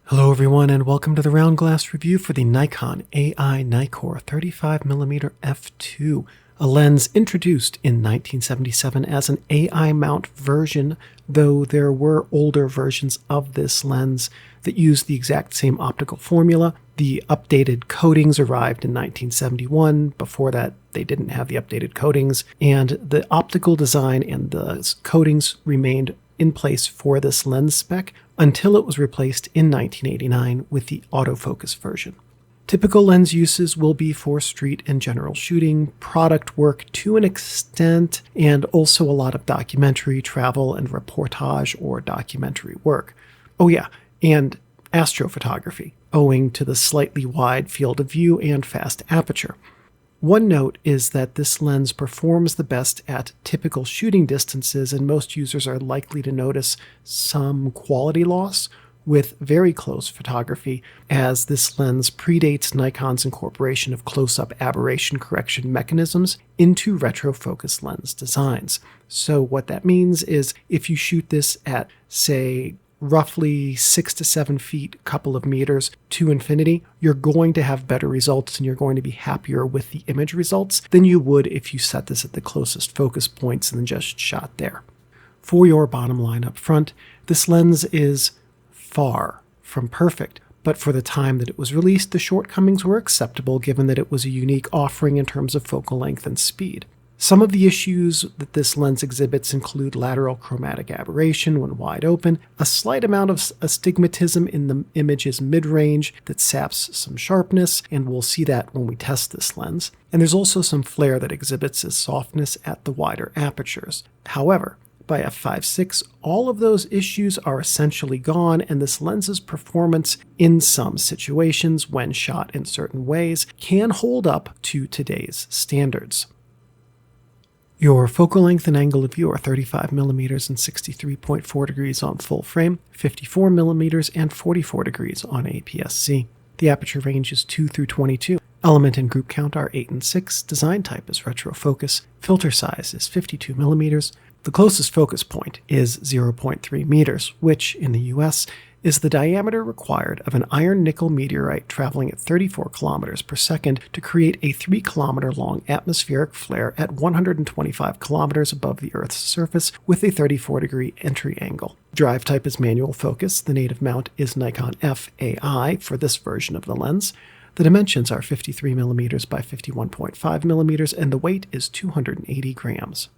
Hello everyone and welcome to the round glass review for the Nikon AI Nikkor 35mm f2, a lens introduced in 1977 as an AI mount version, though there were older versions of this lens that used the exact same optical formula. The updated coatings arrived in 1971. Before that, they didn't have the updated coatings, and the optical design and the coatings remained in place for this lens spec until it was replaced in 1989 with the autofocus version. Typical lens uses will be for street and general shooting, product work to an extent, and also a lot of documentary, travel, and reportage or documentary work. Oh yeah, and astrophotography, owing to the slightly wide field of view and fast aperture. One note is that this lens performs the best at typical shooting distances, and most users are likely to notice some quality loss with very close photography, as this lens predates Nikon's incorporation of close-up aberration correction mechanisms into retrofocus lens designs. So what that means is if you shoot this at, say, roughly 6 to 7 feet, a couple of meters to infinity, you're going to have better results and you're going to be happier with the image results than you would if you set this at the closest focus points and then just shot there. For your bottom line up front, this lens is far from perfect, but for the time that it was released, the shortcomings were acceptable given that it was a unique offering in terms of focal length and speed. Some of the issues that this lens exhibits include lateral chromatic aberration when wide open, a slight amount of astigmatism in the image's mid-range that saps some sharpness, and we'll see that when we test this lens. And there's also some flare that exhibits a softness at the wider apertures. However, by f5.6, all of those issues are essentially gone, and this lens's performance in some situations, when shot in certain ways, can hold up to today's standards. Your focal length and angle of view are 35mm and 63.4 degrees on full frame, 54mm and 44 degrees on APS-C. The aperture range is 2 through 22. Element and group count are 8 and 6. Design type is retrofocus. Filter size is 52mm. The closest focus point is 0.3 meters, which, in the US, is the diameter required of an iron-nickel meteorite traveling at 34 kilometers per second to create a 3-kilometer-long atmospheric flare at 125 kilometers above the Earth's surface with a 34-degree entry angle. Drive type is manual focus. The native mount is Nikon FAI for this version of the lens. The dimensions are 53mm by 51.5mm, and the weight is 280 grams.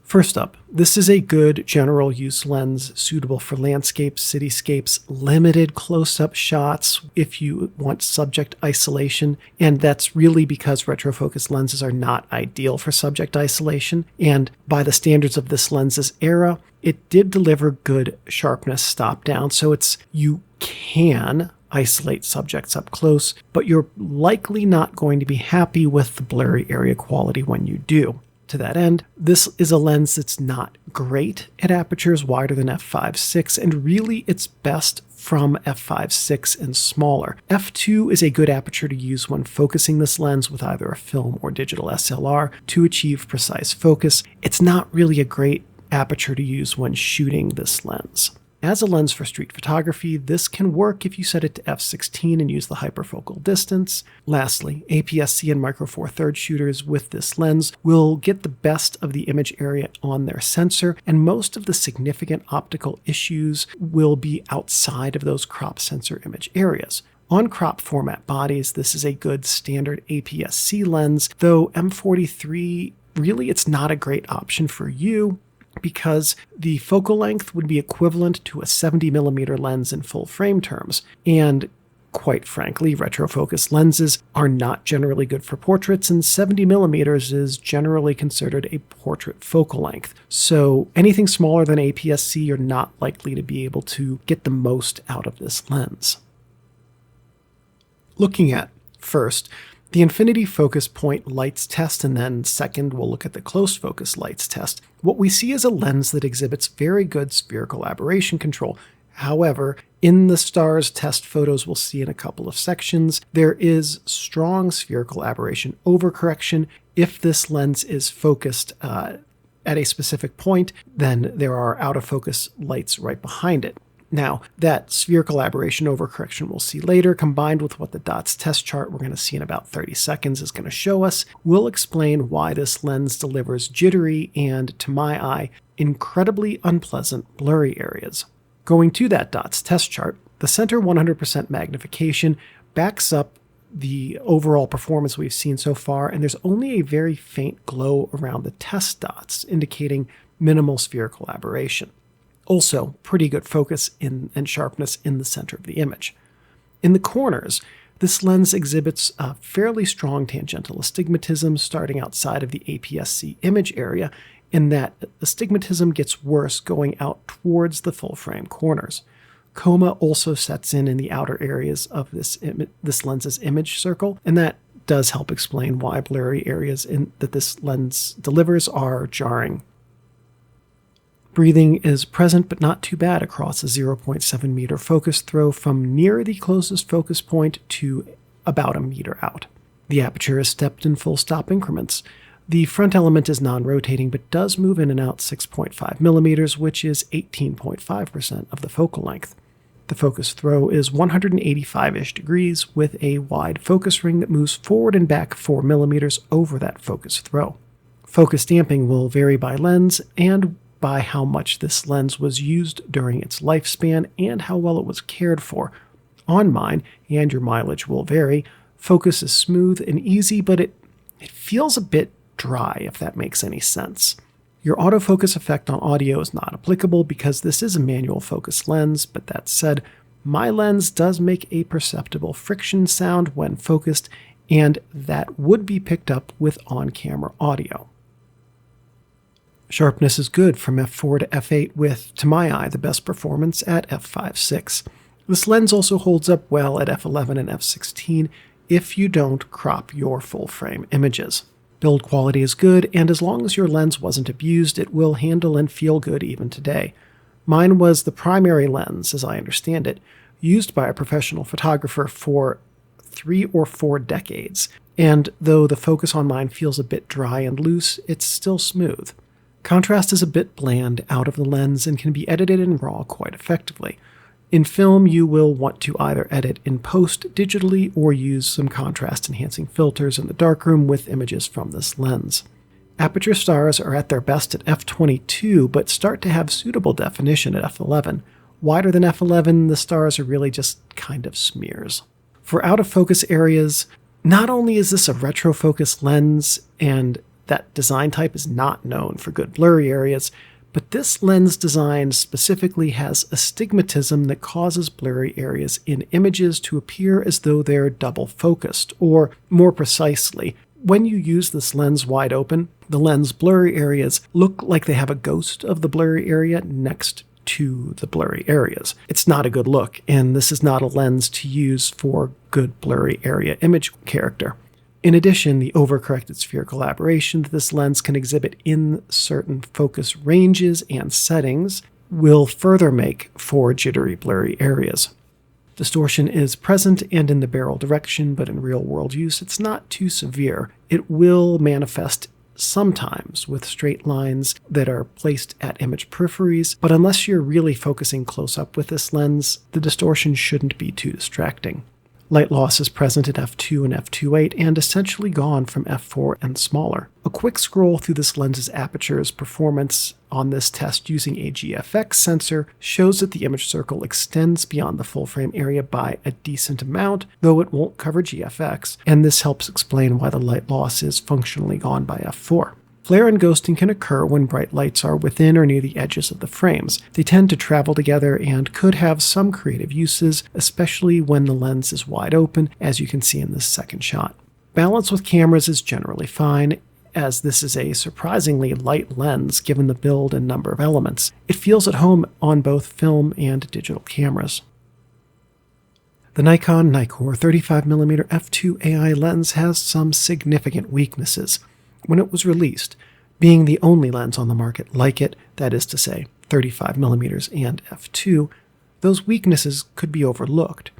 First up, this is a good general use lens suitable for landscapes, cityscapes, limited close-up shots if you want subject isolation, and that's really because retrofocus lenses are not ideal for subject isolation, and by the standards of this lens's era, it did deliver good sharpness stop down, so you can isolate subjects up close, but you're likely not going to be happy with the blurry area quality when you do. To that end, this is a lens that's not great at apertures wider than f5.6, and really it's best from f5.6 and smaller. f2 is a good aperture to use when focusing this lens with either a film or digital SLR to achieve precise focus. It's not really a great aperture to use when shooting this lens. As a lens for street photography, this can work if you set it to f16 and use the hyperfocal distance. Lastly, APS-C and Micro Four Thirds shooters with this lens will get the best of the image area on their sensor, and most of the significant optical issues will be outside of those crop sensor image areas. On crop format bodies, this is a good standard APS-C lens, though M43, really it's not a great option for you, because the focal length would be equivalent to a 70mm lens in full frame terms, and quite frankly, retrofocus lenses are not generally good for portraits, and 70mm is generally considered a portrait focal length. So anything smaller than APS-C, you're not likely to be able to get the most out of this lens. Looking at, first, the infinity focus point lights test, and then second, we'll look at the close focus lights test. What we see is a lens that exhibits very good spherical aberration control. However, in the STARS test photos we'll see in a couple of sections, there is strong spherical aberration overcorrection. If this lens is focused at a specific point, then there are out of focus lights right behind it. Now, that spherical aberration overcorrection we'll see later, combined with what the dots test chart we're going to see in about 30 seconds is going to show us, will explain why this lens delivers jittery and, to my eye, incredibly unpleasant blurry areas. Going to that dots test chart, the center 100% magnification backs up the overall performance we've seen so far, and there's only a very faint glow around the test dots, indicating minimal spherical aberration. Also, pretty good focus and sharpness in the center of the image. In the corners, this lens exhibits a fairly strong tangential astigmatism starting outside of the APS-C image area, in that astigmatism gets worse going out towards the full-frame corners. Coma also sets in the outer areas of this lens's image circle, and that does help explain why blurry areas that this lens delivers are jarring. Breathing is present but not too bad across a 0.7 meter focus throw from near the closest focus point to about a meter out. The aperture is stepped in full stop increments. The front element is non-rotating but does move in and out 6.5 millimeters, which is 18.5% of the focal length. The focus throw is 185-ish degrees with a wide focus ring that moves forward and back 4 millimeters over that focus throw. Focus damping will vary by lens and by how much this lens was used during its lifespan and how well it was cared for. On mine, and your mileage will vary, focus is smooth and easy, but it feels a bit dry, if that makes any sense. Your autofocus effect on audio is not applicable because this is a manual focus lens, but that said, my lens does make a perceptible friction sound when focused, and that would be picked up with on-camera audio. Sharpness is good from f4 to f8 with, to my eye, the best performance at f5.6. This lens also holds up well at f11 and f16 if you don't crop your full-frame images. Build quality is good, and as long as your lens wasn't abused, it will handle and feel good even today. Mine was the primary lens, as I understand it, used by a professional photographer for 3 or 4 decades, and though the focus on mine feels a bit dry and loose, it's still smooth. Contrast is a bit bland out of the lens and can be edited in RAW quite effectively. In film, you will want to either edit in post digitally or use some contrast-enhancing filters in the darkroom with images from this lens. Aperture stars are at their best at f22, but start to have suitable definition at f11. Wider than f11, the stars are really just kind of smears. For out-of-focus areas, not only is this a retrofocus lens, and that design type is not known for good blurry areas, but this lens design specifically has astigmatism that causes blurry areas in images to appear as though they're double focused, or more precisely, when you use this lens wide open, the lens blurry areas look like they have a ghost of the blurry area next to the blurry areas. It's not a good look, and this is not a lens to use for good blurry area image character. In addition, the overcorrected spherical aberration that this lens can exhibit in certain focus ranges and settings will further make for jittery blurry areas. Distortion is present and in the barrel direction, but in real-world use it's not too severe. It will manifest sometimes with straight lines that are placed at image peripheries, but unless you're really focusing close up with this lens, the distortion shouldn't be too distracting. Light loss is present at f2 and f2.8 and essentially gone from f4 and smaller. A quick scroll through this lens's apertures performance on this test using a GFX sensor shows that the image circle extends beyond the full frame area by a decent amount, though it won't cover GFX, and this helps explain why the light loss is functionally gone by f4. Flare and ghosting can occur when bright lights are within or near the edges of the frames. They tend to travel together and could have some creative uses, especially when the lens is wide open, as you can see in this second shot. Balance with cameras is generally fine, as this is a surprisingly light lens given the build and number of elements. It feels at home on both film and digital cameras. The Nikon Nikkor 35mm f2 AI lens has some significant weaknesses. When it was released, being the only lens on the market like it, that is to say, 35mm and f2, those weaknesses could be overlooked.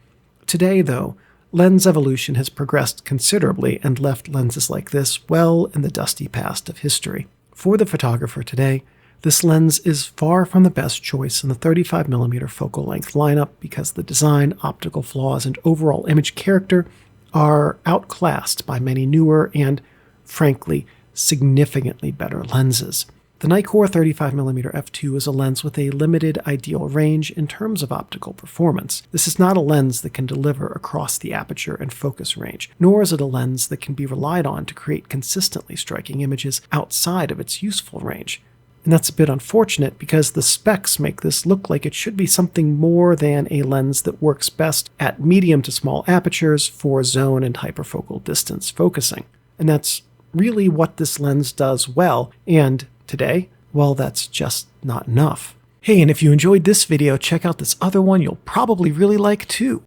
Today, though, lens evolution has progressed considerably and left lenses like this well in the dusty past of history. For the photographer today, This lens is far from the best choice in the 35mm focal length lineup because the design, optical flaws, and overall image character are outclassed by many newer and, frankly, significantly better lenses. The Nikkor 35mm f2 is a lens with a limited ideal range in terms of optical performance. This is not a lens that can deliver across the aperture and focus range, nor is it a lens that can be relied on to create consistently striking images outside of its useful range. And that's a bit unfortunate because the specs make this look like it should be something more than a lens that works best at medium to small apertures for zone and hyperfocal distance focusing. And that's really what this lens does well, and today, well, that's just not enough. Hey, and if you enjoyed this video, check out this other one you'll probably really like too.